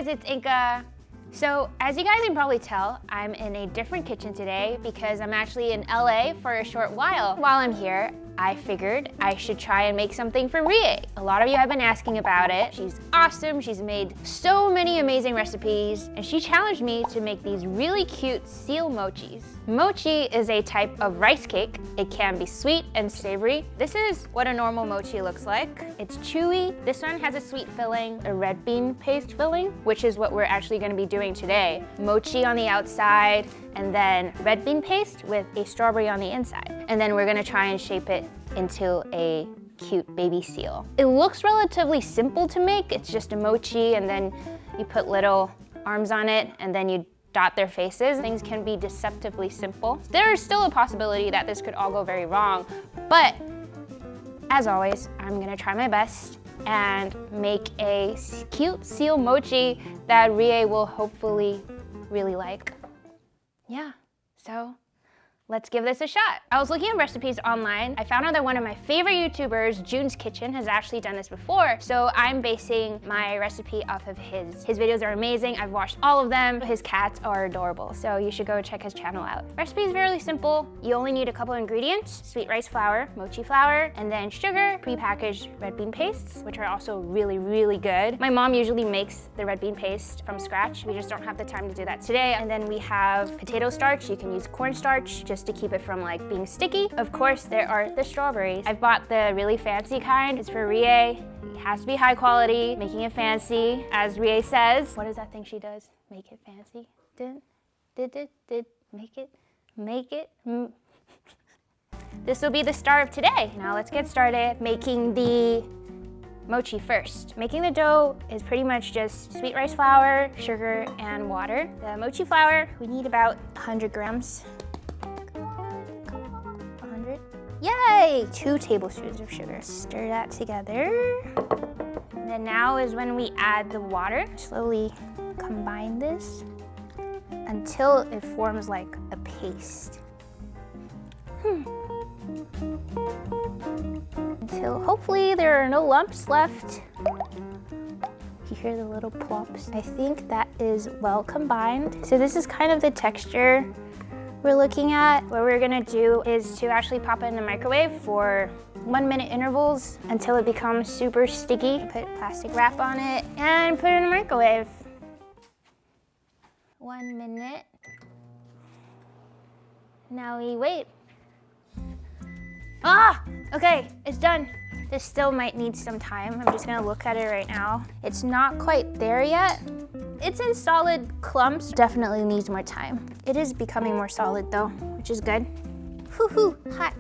guys, it's Inka. So as you guys can probably tell, I'm in a different kitchen today because I'm actually in LA for a short while. While I'm here, I figured I should try and make something for Rie. A lot of you have been asking about it. She's awesome, she's made so many amazing recipes, and she challenged me to make these really cute seal mochis. Mochi is a type of rice cake. It can be sweet and savory. This is what a normal mochi looks like. It's chewy. This one has a sweet filling, a red bean paste filling, which is what we're actually gonna be doing today. Mochi on the outside, and then red bean paste with a strawberry on the inside. And then we're gonna try and shape it into a cute baby seal. It looks relatively simple to make. It's just a mochi, and then you put little arms on it, and then you dot their faces. Things can be deceptively simple. There's still a possibility that this could all go very wrong, but as always, I'm gonna try my best and make a cute seal mochi that Rie will hopefully really like. Yeah, so let's give this a shot. I was looking at recipes online. I found out that one of my favorite YouTubers, June's Kitchen, has actually done this before. So I'm basing my recipe off of his. His videos are amazing. I've watched all of them. His cats are adorable. So you should go check his channel out. Recipe is fairly simple. You only need a couple ingredients: sweet rice flour, mochi flour, and then sugar, prepackaged red bean pastes, which are also really, really good. My mom usually makes the red bean paste from scratch. We just don't have the time to do that today. And then we have potato starch. You can use cornstarch, just to keep it from like being sticky. Of course, there are the strawberries. I've bought the really fancy kind. It's for Rie. It has to be high quality, making it fancy. As Rie says, what is that thing she does? Make it fancy. Make it. This will be the start of today. Now let's get started making the mochi first. Making the dough is pretty much just sweet rice flour, sugar, and water. The mochi flour, we need about 100 grams. Yay! 2 tablespoons of sugar. Stir that together. And then now is when we add the water. Slowly combine this until it forms like a paste. Until hopefully there are no lumps left. You hear the little plops. I think that is well combined. So this is kind of the texture we're looking at. What we're gonna do is to actually pop it in the microwave for 1-minute intervals until it becomes super sticky. Put plastic wrap on it and put it in the microwave. 1 minute. Now we wait. Ah, okay, it's done. This still might need some time. I'm just gonna look at it right now. It's not quite there yet. It's in solid clumps. Definitely needs more time. It is becoming more solid though, which is good. Whoo-hoo, hot,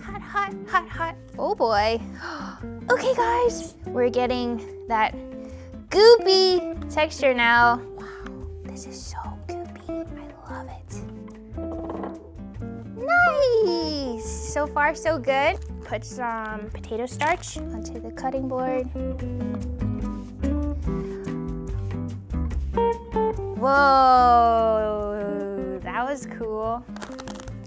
hot, hot, hot, hot. Oh boy. Okay guys, we're getting that goopy texture now. Wow, this is so goopy. I love it. Nice, so far so good. Put some potato starch onto the cutting board. Whoa, that was cool.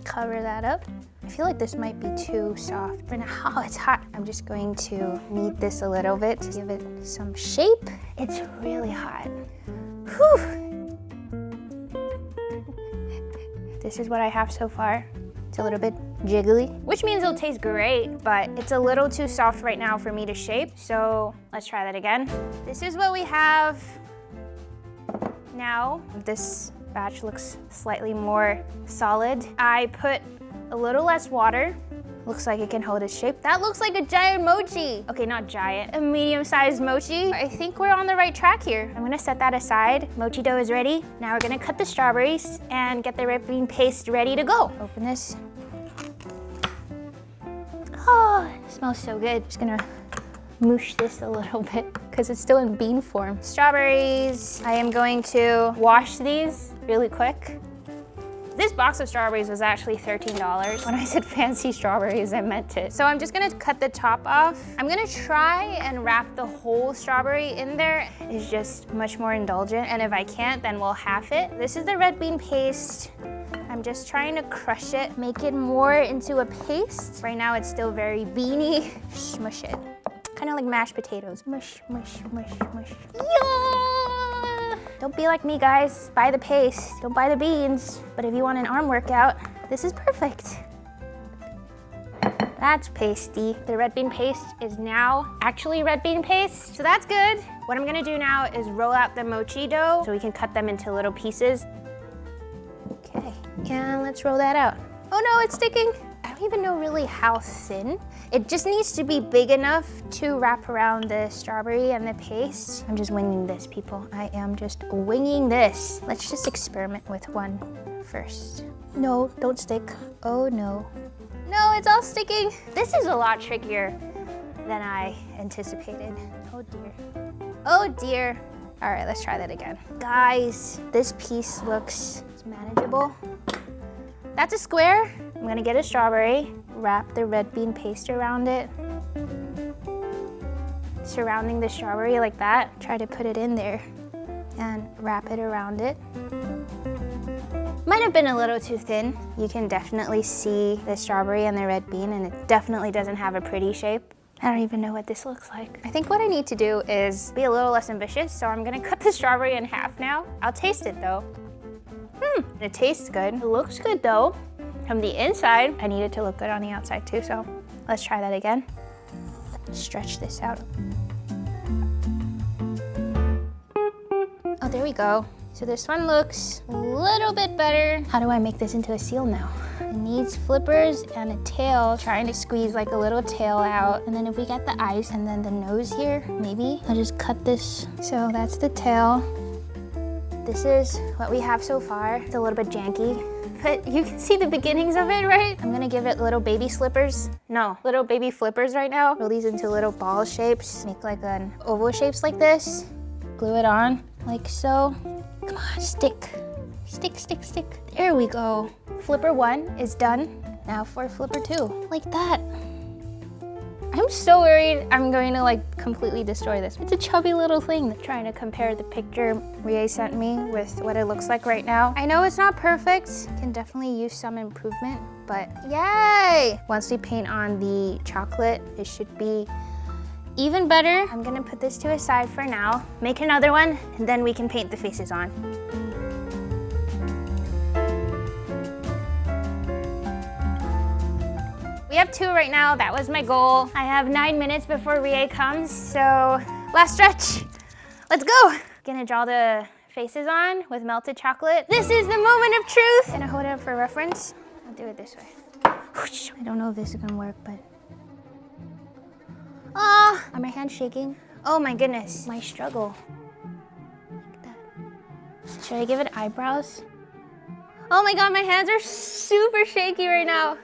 Cover that up. I feel like this might be too soft. But now, oh, it's hot. I'm just going to knead this a little bit to give it some shape. It's really hot. Whew. This is what I have so far. It's a little bit jiggly, which means it'll taste great, but it's a little too soft right now for me to shape. So let's try that again. This is what we have. Now, this batch looks slightly more solid. I put a little less water. Looks like it can hold its shape. That looks like a giant mochi. Okay, not giant, a medium-sized mochi. I think we're on the right track here. I'm gonna set that aside. Mochi dough is ready. Now we're gonna cut the strawberries and get the red bean paste ready to go. Open this. Oh, it smells so good. Just gonna moosh this a little bit because it's still in bean form. Strawberries, I am going to wash these really quick. This box of strawberries was actually $13. When I said fancy strawberries, I meant it. So I'm just gonna cut the top off. I'm gonna try and wrap the whole strawberry in there. It's just much more indulgent, and if I can't, then we'll half it. This is the red bean paste. I'm just trying to crush it, make it more into a paste. Right now it's still very beany. Smush it. Kind of like mashed potatoes. Mush, mush, mush, mush. Yum! Don't be like me, guys. Buy the paste, don't buy the beans. But if you want an arm workout, this is perfect. That's pasty. The red bean paste is now actually red bean paste, so that's good. What I'm gonna do now is roll out the mochi dough so we can cut them into little pieces. Okay, and let's roll that out. Oh no, it's sticking. I don't even know really how thin. It just needs to be big enough to wrap around the strawberry and the paste. I'm just winging this, people. I am just winging this. Let's just experiment with one first. No, don't stick. Oh no. No, it's all sticking. This is a lot trickier than I anticipated. Oh dear. Oh dear. All right, let's try that again. Guys, this piece looks manageable. That's a square. I'm gonna get a strawberry, wrap the red bean paste around it, surrounding the strawberry like that. Try to put it in there and wrap it around it. Might have been a little too thin. You can definitely see the strawberry and the red bean, and it definitely doesn't have a pretty shape. I don't even know what this looks like. I think what I need to do is be a little less ambitious, so I'm gonna cut the strawberry in half now. I'll taste it though. It tastes good. It looks good though. From the inside, I need it to look good on the outside too, so let's try that again. Stretch this out. Oh, there we go. So this one looks a little bit better. How do I make this into a seal now? It needs flippers and a tail, trying to squeeze like a little tail out. And then if we get the eyes and then the nose here, maybe I'll just cut this. So that's the tail. This is what we have so far. It's a little bit janky, but you can see the beginnings of it, right? I'm gonna give it little baby slippers. No, little baby flippers right now. Roll these into little ball shapes. Make like an oval shapes like this. Glue it on like so. Come on, stick. Stick, stick, stick. There we go. Flipper 1 is done. Now for flipper 2, like that. I'm so worried I'm going to like completely destroy this. It's a chubby little thing. Trying to compare the picture Rie sent me with what it looks like right now. I know it's not perfect. Can definitely use some improvement, but yay! Once we paint on the chocolate, it should be even better. I'm gonna put this to a side for now, make another one, and then we can paint the faces on. We have 2 right now, that was my goal. I have 9 minutes before Rie comes, so last stretch. Let's go. Gonna draw the faces on with melted chocolate. This is the moment of truth. Gonna hold it up for reference. I'll do it this way. I don't know if this is gonna work, but are my hands shaking? Oh my goodness, my struggle. Like that. Should I give it eyebrows? Oh my god, my hands are super shaky right now.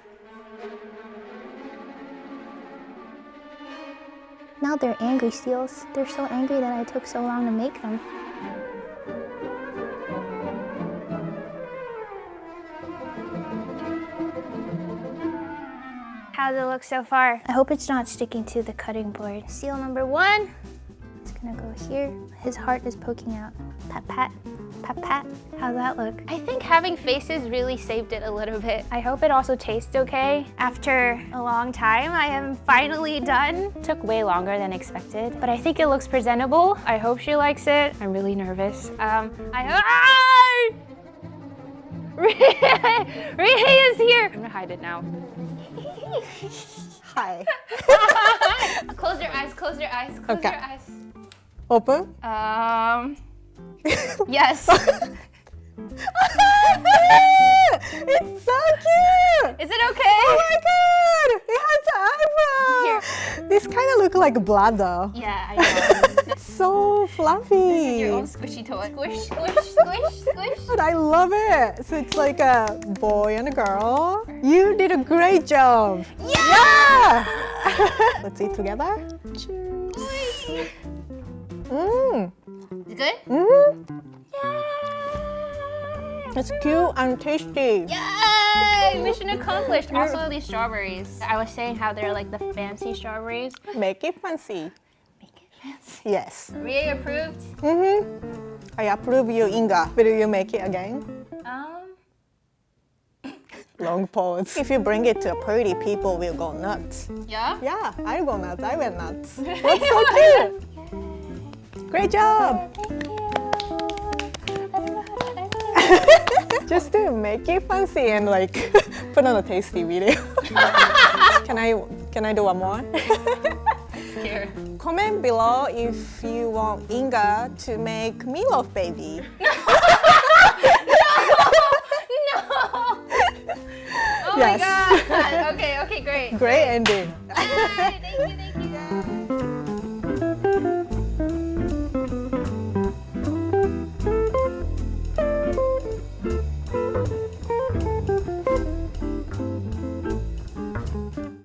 Now they're angry seals. They're so angry that I took so long to make them. How's it look so far? I hope it's not sticking to the cutting board. Seal number 1. It's gonna go here. His heart is poking out. Pat, pat, pat, pat. How's that look? I think having faces really saved it a little bit. I hope it also tastes okay. After a long time, I am finally done. Took way longer than expected, but I think it looks presentable. I hope she likes it. I'm really nervous. Rie is here. I'm gonna hide it now. Hi. Close your eyes, close your eyes, close Okay. your eyes. Open. Yes. It's so cute! Is it okay? Oh my god! It has an eyebrow! Here. This kind of looks like blood though. Yeah, I know. It's so fluffy. This is your own squishy toy. Squish, squish, squish, squish. But I love it. So it's like a boy and a girl. You did a great job. Yeah! Let's eat together. Cheers. Is it good? It's cute and tasty. Yay! Mission accomplished. Also, these strawberries. I was saying how they're like the fancy strawberries. Make it fancy. Make it fancy. Yes. Rie approved. I approve you, Inga. Will you make it again? Long pause. If you bring it to a party, people will go nuts. Yeah? Yeah, I'll go nuts. I went nuts. That's so cute. Great job. Thank you. Just to make it fancy and like put on a tasty video. Can I do one more? Here. Comment below if you want Inga to make meatloaf baby. No! Oh Yes. my god! Okay, great. Great ending.